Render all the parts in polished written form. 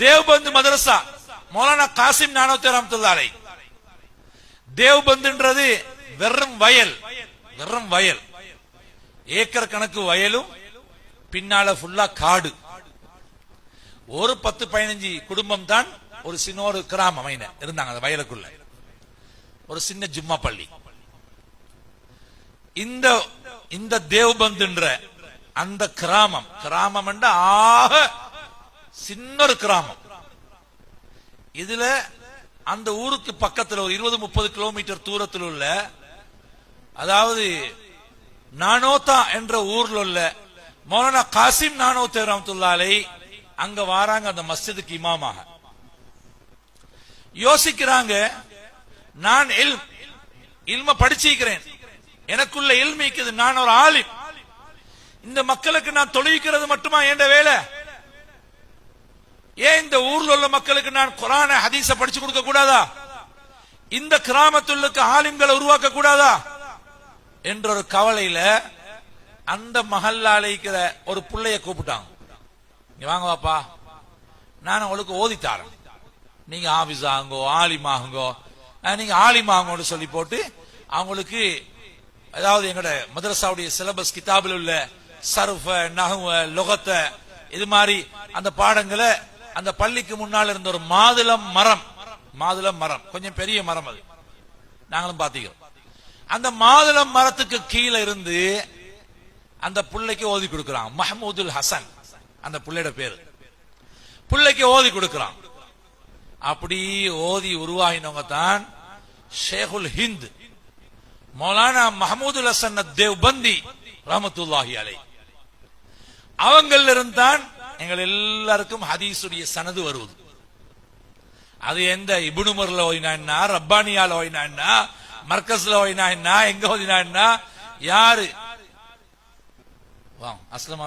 தேவ்பந்து மதரசா மௌலானா காசிம் நானோத்தி ரஹ்மத்துல்லாஹி அலைஹி. தேவ்பந்துன்றது வெறும் வயல், வெறும் வயல், ஏக்கர் கணக்கு வயலும் பின்னால ஃபுல்லா காடு. ஒரு 10-15 குடும்பம் தான் ஒரு சின்ன ஒரு கிராமம் இருந்தாங்க அந்த வயலுக்குள்ள, ஒரு சின்ன ஜும்மா பள்ளி. இந்த தேவ்பந்துன்ற அந்த கிராமம், கிராமம் என்ற ஆக சின்ன ஒரு கிராமம். இதுல அந்த ஊருக்கு பக்கத்தில் ஒரு 20-30 கிலோமீட்டர் தூரத்தில் உள்ள, அதாவது நானோத்தா என்ற ஊர்ல உள்ள மௌலானா காசிம் நானோத்தி ரஹ்மத்துல்லாஹி அலைஹி அங்க வாராங்க அந்த மஸ்ஜிதுக்கு இமாமாக. யோசிக்கிறாங்க, நான் இல்ம படிச்சிருக்கிறேன், எனக்குள்ள இல்மிக்குது, நான் ஒரு ஆலிம், இந்த மக்களுக்கு நான் தொழுவிக்கிறது மட்டுமா என்ற வேலை? ஏன் இந்த ஊர்ல உள்ள மக்களுக்கு நான் குர்ஆன ஹதீஸ படிச்சு கொடுக்க கூடாதா? இந்த கிராமத்துல ஆலிம்களை உருவாக்க கூடாதா என்ற ஒரு கவலையில அந்த மஹல்லால இருக்கிற ஒரு புள்ளைய கூப்பிட்டாங்க. நீ வாங்க வாப்பா, நான் உங்களுக்கு ஓதித்தாரன், நீங்க ஆபிஸாங்கோ ஆலிமாகுங்கோ, நீங்க ஆலிமாங்கோன்னு சொல்லி போட்டு அவங்களுக்கு, அதாவது எங்கட மதரசாவுடைய சிலபஸ் கிதாபில் உள்ள சர்ஃப நஹ்வ லுகத்த இது மாதிரி அந்த பாடங்களை அந்த பள்ளிக்கு முன்னால் இருந்த ஒரு மாதுளம் மரம், கொஞ்சம் பெரிய மரம், அது நாங்களும் பாத்தீங்க. அந்த மாதுளம் மரத்துக்கு கீழே இருந்து அந்த புள்ளைக்கு ஓதி கொடுக்கிறான். மஹமூதுல் ஹசன் அந்த புள்ளையோட பேரு. புள்ளைக்கு ஓதி கொடுக்கிறான். அப்படி ஓதி உருவாகினவங்க தான் ஷேகுல் ஹிந்த் மௌலானா மஹமூதுல் ஹசன் தேவ்பந்தி ரஹ்மத்துல்லாஹி அலைஹி. அவங்கள இருந்தான் எங்கள் எல்லாருக்கும் ஹதீஸுடைய சனது வருவது. அது எந்த இப்னு உமர்ல ஓதினா என்ன, ரப்பானியால ஓதினா என்ன, மர்கஸ்ல ஓதினா என்ன, எங்க ஓதினா என்ன, யாரு அஸ்லமா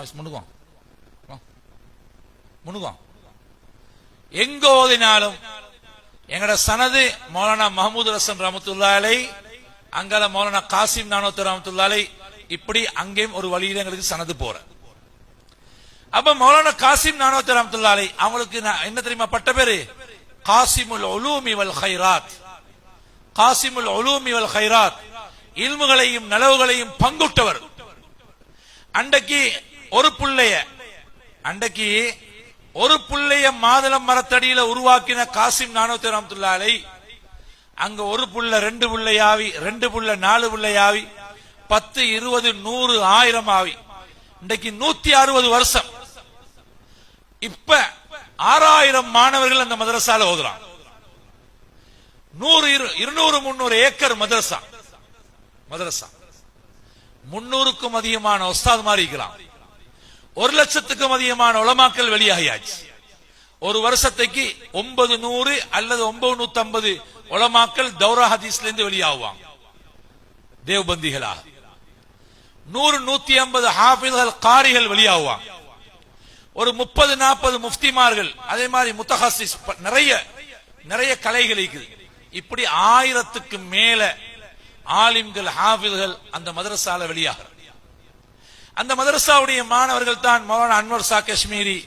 முனுகம் எங்க ஓதினாலும் எங்கட சனது மௌலானா மஹமூது ஹசன் ரஹ்மத்துல்லாஹி அலைஹி, அங்கல மௌலானா காசிம் நானோத்தி ரஹ்மத்துல்லாஹி அலைஹி, இப்படி அங்கேயும் ஒரு வழியில எங்களுக்கு சனது போற. அப்ப மௌலானா காசிம் நானோத்தி ரஹ்மத்துல்லாஹி அலைஹி அவங்களுக்கு என்ன தெரியுமா பட்ட பேரு? காசிமுல் உலூமி வல் கைராத். காசிமுல் உலூமி வல் கைராத், இல்முகளையும் நலவுகளையும் பங்குட்டவர். அன்றைக்கு ஒரு புள்ளைய மாதுளம் மரத்தடியில உருவாக்கின காசிம் நானோத்தி ரஹ்மத்துல்லாஹி அலைஹி அங்க ஒரு புள்ள 2 புள்ளையாவி, 2 புள்ள 4 புள்ளையாவி, 10 20 100 1000 ஆவி, இன்றைக்கு 160 வருஷம். இப்ப 6000 மாணவர்கள் அந்த மதரசால ஓதுறாங்க. 100 200 300 ஏக்கர் மதரசா 300க்கும் அதிகமான உஸ்தாத் மாதிரி இருக்கிறான். 1 லட்சத்துக்கும் அதிகமான உலமாக்கள் வெளியாகியாச்சு. ஒரு வருஷத்துக்கு 900 அல்லது 950 உலமாக்கள் தௌரா ஹதீஸ்ல இருந்து வெளியாகுவாங்க தேவ்பந்திகளாக. 100-150 ஹாஃபிஸ்கள் காரிகள் வெளியாகுவாங்க. ஒரு 30-40 முஃப்திமார்கள், அதே மாதிரி முத்தஹஸ்ஸிஸ், நிறைய கலைகள் இருக்குது. இப்படி 1000க்கு மேல ஆலிம்கள் ஹாஃபிஸ்கள் அந்த மதரசால வெளியாக. அந்த மதரசாவுடைய மாணவர்கள் தான் மௌலானா அன்வர் ஷா காஷ்மீரி,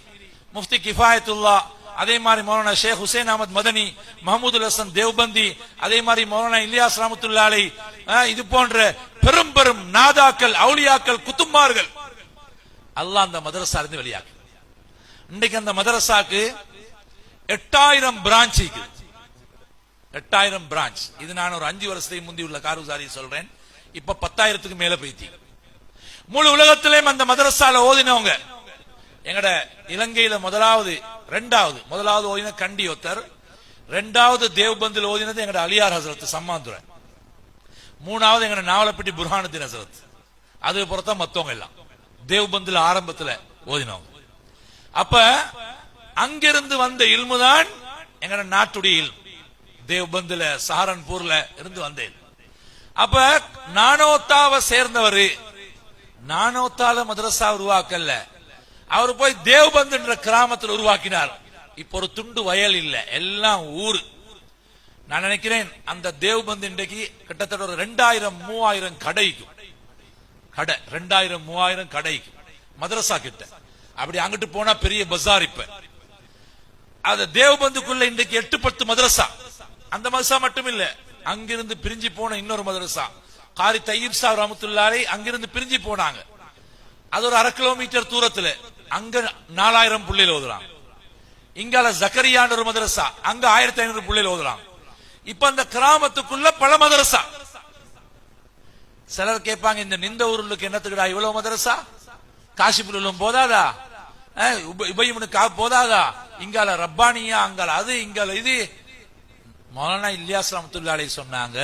முஃப்தி கிஃபாயத்துல்லா, அதே மாதிரி மௌலானா ஷேக் ஹுசைன் அஹமத் மதனி, மஹமூதுல் ஹசன் தேவ்பந்தி, அதே மாதிரி மௌலானா இலியாஸ் ரஹ்மத்துல்லாஹி அலைஹி, இது போன்ற பெரும் பெரும் நாதாக்கள், அவுலியாக்கள், குத்துமார்கள் அல்லாஹ் அந்த மதரசா இருந்து வெளியாக்கு. இன்னைக்கு அந்த மதரசாக்கு 8000 பிரான்ச் இருக்கு. 8000 பிரான்ச். இது நான் ஒரு 5 வருஷத்துக்கு முந்தி உள்ள காரூசாரி சொல்றேன். இப்ப 10,000க்கு மேல போயிட்டு முழு உலகத்திலேயும் அந்த மதரசால ஓதினவங்க. எங்கட இலங்கையில முதலாவது ஓதின கண்டி ஒத்தர், 2வது தேவ்பந்தில் ஓதினது எங்கட அலியார் ஹசரத் சம்மாந்துரை, 3வது எங்கட நாவலப்பட்டி புர்ஹானுத்தீன் ஹசரத். அது பொறுத்த மத்தவங்க எல்லாம் தேவ்பந்தில் ஆரம்பத்தில் ஓதினவங்க. அப்ப அங்கிருந்து வந்த இல்முதான் எங்கட நாட்டுடைய இல்மு. தேவ்பந்தில சஹரன்பூர்ல இருந்து வந்தேன். அப்ப நானோத்தாவை சேர்ந்தவர், நானோத்தால மதரசா உருவாக்கல்ல, அவர் போய் தேவ்பந்த் என்ற கிராமத்தில் உருவாக்கினார். இப்ப ஒரு துண்டு வயல் இல்ல, எல்லாம் ஊரு. நான் நினைக்கிறேன் அந்த தேவ்பந்த் இன்றைக்கு கிட்டத்தட்ட ஒரு 2000-3000 கடைக்கும், 2000-3000 கடைக்கும் மதரசா கிட்ட. அப்படி அங்கிட்டு போனா பெரிய பஜார். இப்ப அது தேவபந்துக்குள்ள இன்றைக்கு 8-10 மதரசா. அந்த மதரசா மட்டும் இல்ல, அங்கிருந்து பிரிஞ்சு போன இன்னொரு மதரசா காரி தையீப் சாஹிப் ரஹ்மத்துல்லாஹி அங்கிருந்து பிரிஞ்சு போனாங்க. அது ஒரு 1/2 கிலோமீட்டர் தூரத்துல. அங்க 4000 புள்ளைகள் ஓதுறாங்க. இங்கால ஜக்கரியான் ஒரு மதரசா, அங்க 1500 புள்ளைகள் ஓதுறாங்க. இப்ப அந்த கிராமத்துக்குள்ள பல மதரசா. சிலர் கேட்பாங்க, இந்த நிந்த ஊருக்கு என்னத்துக்குடா இவ்வளவு மதரசா? காசிபுரம் போதாதா? உபயமுனுக்கா போதாதா? இங்கால ரப்பானியா, அங்கால அது, இங்கால இது. மௌலானா இல்யாஸ் ரஹ்மத்துல்லாஹி அலைஹி சொன்னாங்க,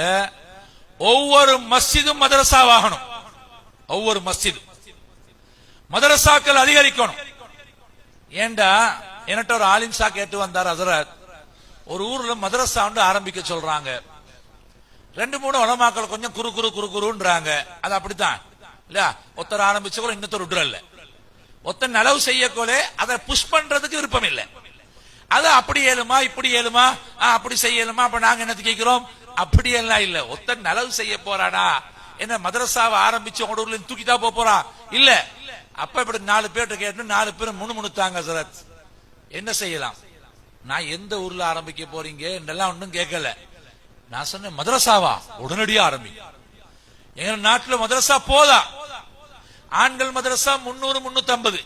ஒவ்வொரு மஸ்ஜிதும் மதரசாவாகணும். ஒவ்வொரு மஸ்ஜித் மதரசாக்கள் அதிகரிக்கணும். ஏண்டா என்கிட்ட ஒரு ஆலிம் சா கேட்டு வந்தார், ஹசரத் ஒரு ஊர்ல மதரசா ஆரம்பிக்க சொல்றாங்க. 2-3 உலமாக்கள் கொஞ்சம் குறுன்றாங்க. அது அப்படித்தான் இல்ல, ஒருத்தர் ஆரம்பிச்ச கூட இன்னொருத்தர் விட்டுறல. ஒருத்தர் நலவு செய்யக்கோலே அதை புஷ் பண்றதுக்கு விருப்பம் இல்லை. அது அப்படி ஏழுமா இப்படி ஏழுமா அப்படி செய்யலுமா, அப்ப நாங்க என்னது கேட்கிறோம்? அப்படி எல்லாம் இல்ல. ஒருத்தர் நலவு செய்ய போறானா என்ன மதரசாவை ஆரம்பிச்சு உங்க ஊர்ல தூக்கிட்டா போறா இல்ல. அப்ப இப்படி 4 பேர்கிட்ட கேட்டு 4 பேரும் முணுமுணுத்தாங்க. ஹசரத் என்ன செய்யலாம்? நான் எந்த ஊர்ல ஆரம்பிக்க போறீங்க என்றெல்லாம் ஒன்றும் கேட்கல. நான் சொன்னேன், மதரசாவா உடனடியா ஆரம்பி. எங்க நாட்டுல மதரசா போதா. ஆண்கள் மதரசா 300-350,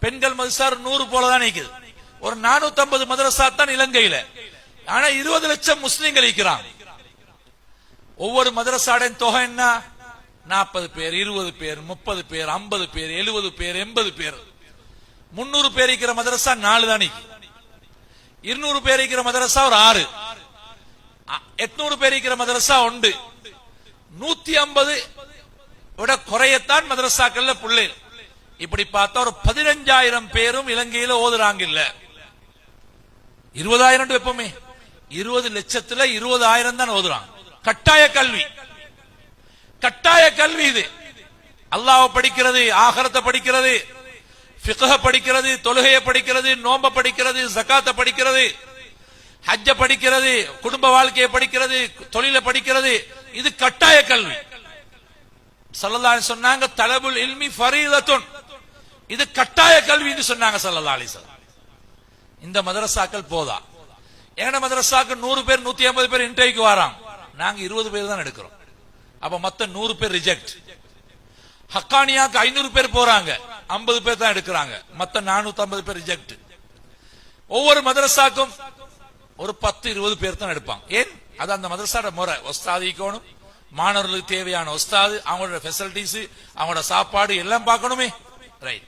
பெண்கள் மதரசா 100 போலதான் நிக்குது. ஒரு 450 மதரசா தான் இலங்கையில. ஆனா 20 லட்சம் முஸ்லிம்கள் இருக்கிறாங்க. ஒவ்வொரு மதரசாட தொகை என்ன? 40 பேர், 20 பேர், 30 பேர், 50 பேர், 70 பேர், 80 பேர். 300 பேர் இருக்கிற மதரசா 4 தான். 200 பேர் இருக்கிற மதரசா ஒரு 6, 800 பேர் இருக்கிற மதரசா 1, 150 விட குறையத்தான் மதரசாக்கள்ல புள்ளை. இப்படி பார்த்தா ஒரு 15,000 பேரும் இலங்கையில ஓதுறாங்க. இல்ல 20,000 எப்பவுமே 20 லட்சத்துல 20,000 தான் ஓதுறாங்க. கட்டாய கல்வி, கட்டாய கல்வி இது. அல்லாஹ்வை படிக்கிறது, ஆகிரத்தை படிக்கிறது, ஃபிக்ஹ படிக்கிறது, தொழுகையை படிக்கிறது, நோம்ப படிக்கிறது, ஜகாத்தை படிக்கிறது, ஹஜ்ஜ படிக்கிறது, குடும்ப வாழ்க்கையை படிக்கிறது, தொழிலை படிக்கிறது. இது கட்டாய கல்வி. ஸல்லல்லாஹு அலைஹி சொன்னாங்க, தலபுல் இல்மி ஃபரீதத்துன், இது கட்டாய கல்வின்னு சொன்னாங்க ஸல்லல்லாஹு அலைஹி வஸல்லம். இந்த மதரசாக்கள் போதா. எங்கட மதரசாக்கு 100 பேர் 150 பேர் இன்டர்வியூக்கு வராங்க. நாங்க 20 பேர் தான் எடுக்கிறோம். அப்ப மொத்த 100 பேர் ரிஜெக்ட். ஹக்கானியாக்கு 500 பேர் போறாங்க, 50 பேர் தான் எடுக்கிறாங்க. மொத்த 450 பேர் ரிஜெக்ட். ஒவ்வொரு மதரசாக்கும் ஒரு 10-20 பேர் தான் எடுப்பாங்க. ஏன்? அது அந்த மதரசாட முறை. உஸ்தாதிக்கணும், மாணவர்களுக்கு தேவையான உஸ்தாது, அவங்களோட ஃபெசிலிட்டிஸ், அவங்களோட சாப்பாடு எல்லாம் பார்க்கணுமே. ரைட்.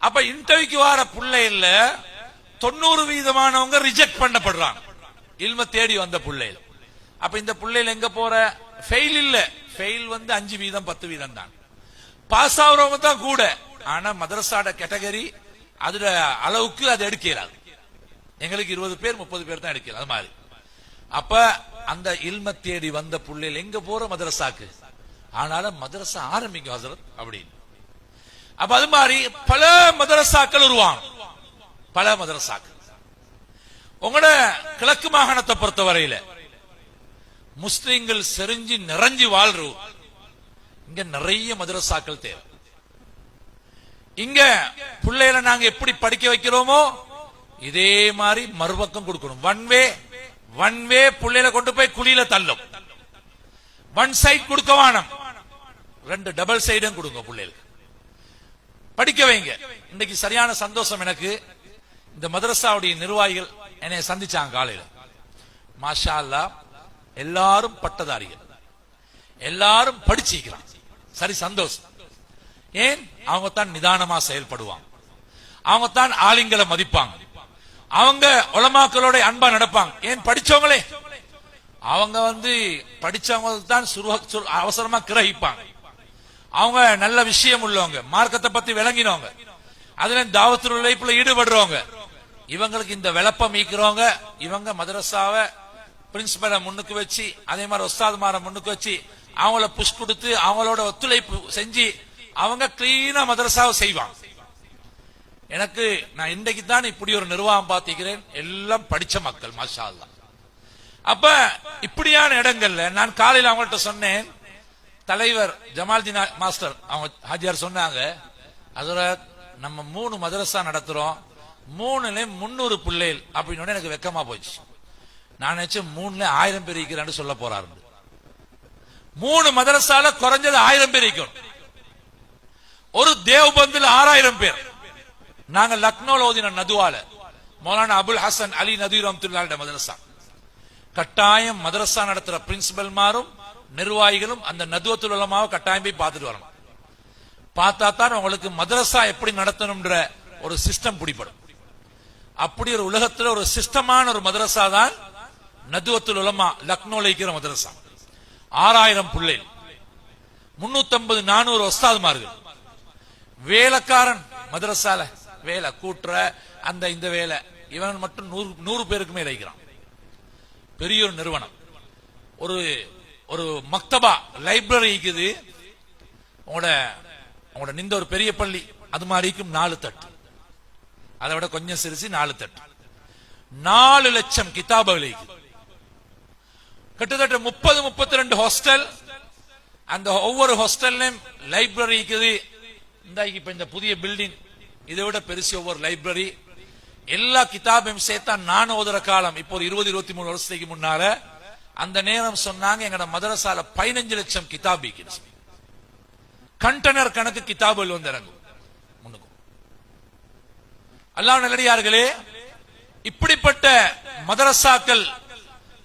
அப்ப இன்டர்வியூக்கு வர பிள்ளைல 90% ரிஜெக்ட் பண்ணப்படுறாங்க, இல்ம தேடி வந்த பிள்ளைகள். அப்ப இந்த பிள்ளைகள் எங்க போற? ஃபெயில் இல்ல, ஃபெயில் 5%, 10% தான். பாஸ் ஆகுறவங்க தான் கூட. ஆனா மதரசாட கேட்டகரி அதுல அளவுக்கு அது எடுக்கிறாது. எங்களுக்கு 20 பேர் 30 பேர் தான் எடுக்கிறது. அது மாதிரி. அப்ப அந்த இல்ம தேடி வந்த பிள்ளைகள் எங்க போற? மதரசாக்கு. ஆனாலும் மதரசா ஆரம்பிங்க ஹசரத் அப்படின்னு. அப்ப அது மாதிரி பல மதரசாக்கள் உருவாகும், பல மதரசாக்கள். உங்களோட கிழக்கு மாகாணத்தை பொறுத்தவரையில முஸ்லிம்கள் செறிஞ்சு நிறைஞ்சு வாழ்றோம். இங்க நிறைய மதரசாக்கள் தேவை. இங்க பிள்ளைகளை நாங்க எப்படி படிக்க வைக்கிறோமோ இதே மாதிரி மறுபக்கம் கொடுக்கணும். ஒன் வே பிள்ளைகளை கொண்டு போய் குழியில தள்ளும். ஒன் சைட் கொடுக்க வேணும், 2 டபுள் சைடும் கொடுங்க. பிள்ளைகளுக்கு படிக்க வைங்க. இன்னைக்கு சரியான சந்தோஷம் எனக்கு. இந்த மதரசாவுடைய நிர்வாகிகள் என்னை சந்திச்சாங்க காலையில. மாஷா அல்லாஹ், எல்லாரும் பட்டதாரிகள், எல்லாரும் படிச்சிருக்கிறாங்க. சரி, சந்தோஷம். ஏன்? அவங்க தான் நிதானமா செயல்படுவாங்க, அவங்க தான் ஆளுங்களை மதிப்பாங்க, அவங்க உலமாக்களோட அன்பா நடப்பாங்க. ஏன்? படிச்சவங்களே. அவங்க படிச்சவங்க தான் அவசரமா கிரகிப்பாங்க. அவங்க நல்ல விஷயம் உள்ளவங்க, மார்க்கத்தை பத்தி விளங்கினவங்க, அதுல தாவத்துல் உழைப்புல ஈடுபடுறவங்க. இவங்களுக்கு இந்த விளப்பம் ஈக்கிறவங்க. இவங்க மதரசாவை பிரின்சிபலை முன்னுக்கு வச்சு, அதே மாதிரி உஸ்தாதுமார முன்னுக்கு வச்சு அவங்கள புஷ் கொடுத்து அவங்களோட ஒத்துழைப்பு செஞ்சு அவங்க கிளீனா மதரசாவை செய்வாங்க. எனக்கு நான் இன்றைக்கு தான் இப்படி ஒரு நிர்வாகம் பார்த்திக்கிறேன். எல்லாம் படிச்ச மக்கள், மாஷா அல்லாஹ். அப்ப இப்படியான இடங்கள்ல நான் காலையில் அவங்கள்ட்ட சொன்னேன். தலைவர் ஜமால்தீன் மாஸ்டர் அவங்க ஹாஜியார் சொன்னாங்க, ஹஜ்ரத் நம்ம 3 மதரசா நடத்துறோம், 3ல 300 பிள்ளைகள் அப்படின்னு எனக்கு வெக்கமா போச்சு. நான் நினைச்சேன் 3ல 1000 பேர் இருக்கிறான்னு சொல்ல போறாரு. 3 மதரசால குறைஞ்சது 1000 பேர் இருக்கணும். ஒரு தேவ்பந்தில் 6000 பேர். நாங்க லக்னோல ஓதின நதுவால மௌலானா அபுல் ஹசன் அலி நதீர் ரஹ்மத்துல்லாஹி மதரசா. கட்டாயம் மதரசா நடத்துற பிரின்சிபல் மாரும் நிர்வாகிகளும் அந்த நதுவத்துல் உலமாவை கட்டாயம் போய் பார்த்துட்டு வரணும். பார்த்தா தான் உங்களுக்கு மதரசா எப்படி நடத்தணும்ன்ற ஒரு சிஸ்டம் பிடிப்படும். அப்படி ஒரு உலகத்தில் ஒரு சிஸ்டமான ஒரு மதரசா தான் நதுவத்துல் உலமா லக்னோல இருக்கிற மதரசா. 6000 பிள்ளைகள், 350-400 உஸ்தாதுமார்கள், வேலைக்காரன் மதரசால வேலை கூட்டுற அந்த இந்த வேலை இவன் மட்டும் 100 பேருக்கு மேல இருக்கிறான். பெரிய ஒரு நிறுவனம். ஒரு மக்தபா லைப்ரரி இருக்குது. உங்களோட நின்ற ஒரு பெரிய பள்ளி அது மாதிரிக்கும் 4 தட்டு, அதை விட கொஞ்சம் சிரிச்சு 4 தட்டு, 4 லட்சம் கிதாபுகள் இருக்குது. கிட்டத்தட்ட 30-32 ஹாஸ்டல். அந்த ஒவ்வொரு ஹாஸ்டல்லையும் லைப்ரரி இருக்குது. இந்த புதிய பில்டிங் இதை விட பெருசு ஒவ்வொரு லைப்ரரி. எல்லா கிதாபையும் சேர்த்தா நான் ஓதுற காலம் இப்போ 20-23 வருஷத்துக்கு முன்னால அந்த நேரம் சொன்னாங்க எங்கட மதரசால 15 லட்சம் கிதாப் இருக்குது. கண்டனர் கணக்கு கிதாபுகள் வந்து இறங்கும் முன்னுக்கும். அல்லாஹ் நல்லடியார்களே, இப்படிப்பட்ட மதரசாக்கள்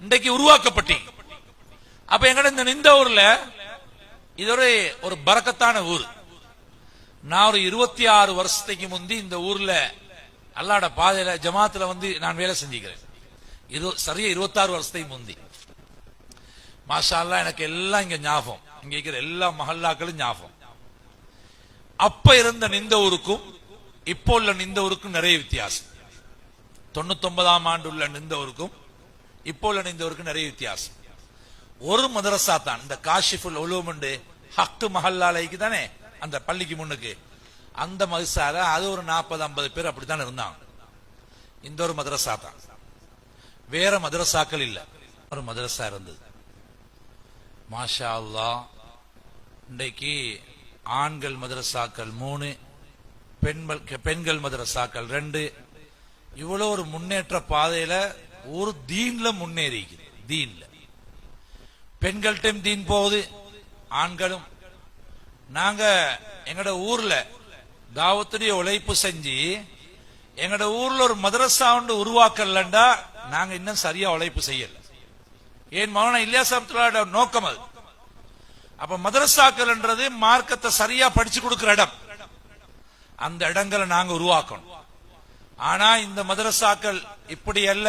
இன்றைக்கு உருவாக்கப்பட்டீங்க. அப்ப எங்கட இந்த ஊர்ல இது ஒரு பரக்கத்தான ஊர். நான் ஒரு 26 வருஷத்துக்கு முந்தி இந்த ஊர்ல அல்லாஹ்ட பாதையில ஜமாத்துல வந்து நான் வேலை செஞ்சுக்கிறேன். சரியா 26 வருஷத்துக்கு முந்தி. மாஷா அல்லாஹ் எனக்கு எல்லாம் இங்க ஞாபகம். இங்க இருக்கிற எல்லா மஹல்லாக்களும் ஞாபகம். அப்ப இருந்த நிந்த ஊருக்கும் இப்போ உள்ள நிந்த ஊருக்கும் நிறைய வித்தியாசம். 99ஆம் ஆண்டு உள்ள நிந்த ஊருக்கும் இப்போ உள்ள நிந்த ஊருக்கும் நிறைய வித்தியாசம். ஒரு மதரசா தான் இந்த காஷிஃபுல் உலூம் ஹக்கு மஹல்லாலைக்கு தானே அந்த பள்ளிக்கு முன்னுக்கு அந்த மதரசால அது ஒரு 40-50 பேர் அப்படித்தான் இருந்தாங்க. இந்த ஒரு மதரசா தான், வேற மதரசாக்கள் இல்ல. ஒரு மதரசா இருந்தது. மாஷா அல்லாஹ். இன்றைக்கு ஆண்கள் மதரசாக்கள் 3, பெண்கள் மதரசாக்கள் 2. இவ்வளவு ஒரு முன்னேற்ற பாதையில ஒரு தீன்ல முன்னேறி தீன்ல பெண்கள்கிட்டையும் தீன் போகுது, ஆண்களும். நாங்க எங்கட ஊர்ல தாவத்துடைய உழைப்பு செஞ்சு எங்கட ஊர்ல ஒரு மதரசா ஒன்று உருவாக்கலண்டா நாங்க இன்னும் சரியா உழைப்பு செய்யல. ஏன் மௌலானா இல்யாஸ் ரஹ்மத்துல்லாஹி நோக்கம் அது. அப்ப மதரசாக்கள் என்றது மார்க்கத்தை சரியா படிச்சு கொடுக்கிற இடம். அந்த இடங்களை நாங்க உருவாக்கணும். ஆனா இந்த மதரசாக்கள் இப்படி அல்ல.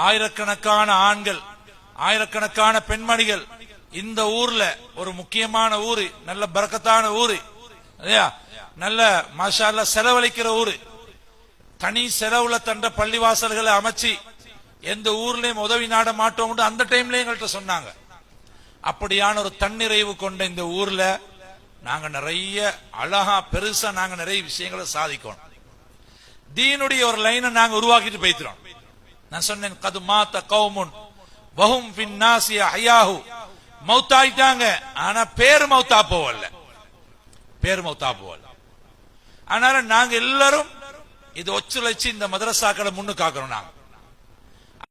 ஆயிரக்கணக்கான ஆண்கள், ஆயிரக்கணக்கான பெண்மணிகள் இந்த ஊர்ல, ஒரு முக்கியமான ஊரு, நல்ல பரக்கத்தான ஊரு, நல்ல மாஷா அல்லாஹ் செலவழிக்கிற ஊரு. தனி செலவுல தண்ட பள்ளிவாசல்களை அமைச்சு எந்த ஊர்லயும் உதவி நாட மாட்டோம் அந்த டைம்ல எங்கள்கிட்ட சொன்னாங்க. அப்படியான ஒரு தன்னிறைவு கொண்ட இந்த ஊர்ல நாங்க நிறைய அழகா பெருசா நாங்க நிறைய விஷயங்களை சாதிக்கணும். தீனுடைய ஒரு லைனை நாங்க உருவாக்கிட்டு போய்க்கிறோம். நான் சொன்னேன், கது மாத்த கௌமுன் வஹும் ஃபின் நாஸி அஹ்யாஹு. மௌத்தாயிட்டாங்க, ஆனா பேர் மௌத்தா போவல்ல, பேர் மௌத்தா போவல்ல. அதனால நாங்க எல்லாரும் இது ஒச்சுழைச்சு இந்த மதரசாக்களை முன்னுக்காக்குறோம். நாங்க